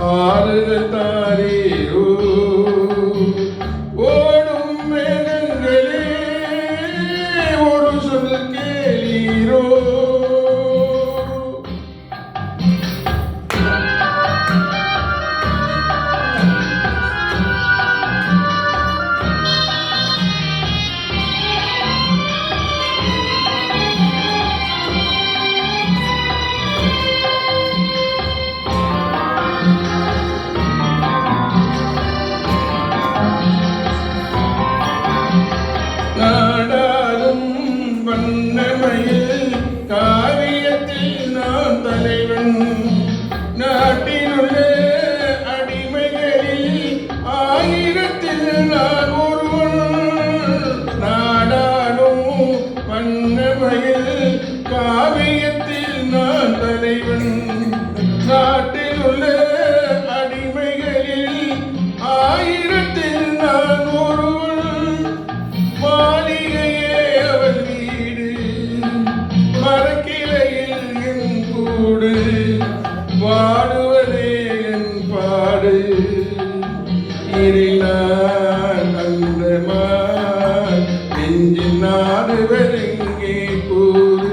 ஆறுதல் தாரீரோ. ஓடும் மேகங்களே ஒரு சொல் கேளீரோ. நாடாலும் வண்ணமயில் காவியத்தில் நான் தலைவன். நாட்டிலுள்ள அடிமைகளில் ஆயிரத்தில் நான் ஒருவன். நாடாலும் வண்ணமயில் காவியத்தில் நான் தலைவன். நாட்டிலுள்ள அடிமைகளில் ஆயிரத்தில் நான் ஒருவன். மாளிகையே அவள் வீடு, மரக்கிளையில் என் கூடு, பாடுவதே என் பாடு. இனி நான் அந்தமான் நெஞ்சில் நாடுவதெங்கே கூறு.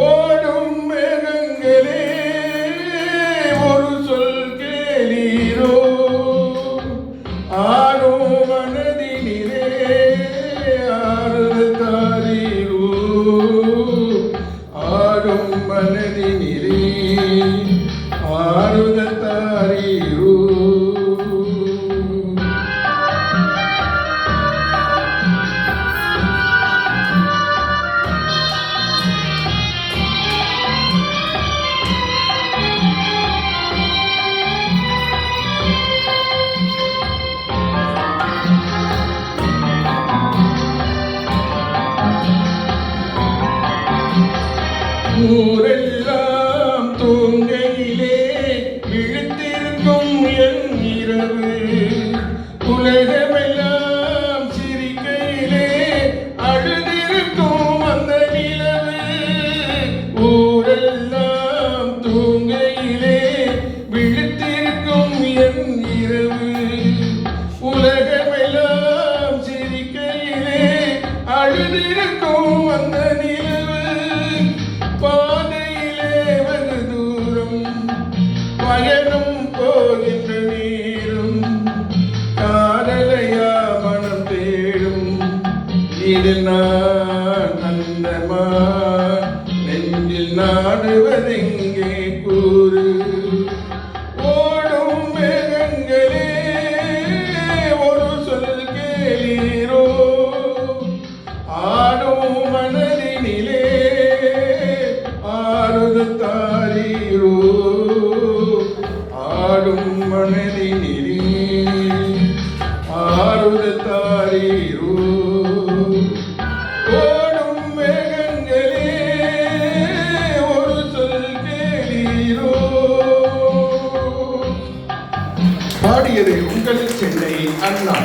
ஓடும் மேகங்களே ஒரு சொல் கேளீரோ. ஆடும் மனதினிலே ஆறுதல் தாரீரோ. ஆடும் மனதினிலே ஆறுதல் தாரீரோ. ஊரெல்லாம் தூங்கையிலே விழித்திருக்கும் என் இரவு. உலகமெல்லாம் சிரிக்கையிலே அழுதிருக்கும் அந்த நிலவு. ஊரெல்லாம் தூங்கையிலே விழித்திருக்கும் என் இரவு. உலகமெல்லாம் சிரிக்கையிலே அழுதிருக்கும் அந்த நிலவு. பாதையிலே வெகு தூரம் பயணம் போகின்ற நேரம். காதலையா மனம் தேடும் இதில் நான் அந்தமான் நெஞ்சில் நாடுவதெங்கே கூறு. ஓடும் மேகங்களே ஒரு சொல் கேளீரோ. ஆடும் மனதினிலே ஆறுதல் தாரீரோ. ஆடும் மனதினிலே ஆறுதல் தாரீரோ. ஓடும் மேகங்களே ஒரு சொல் கேளீரோ. பாடியது உங்கள் சென்னை அண்ணா.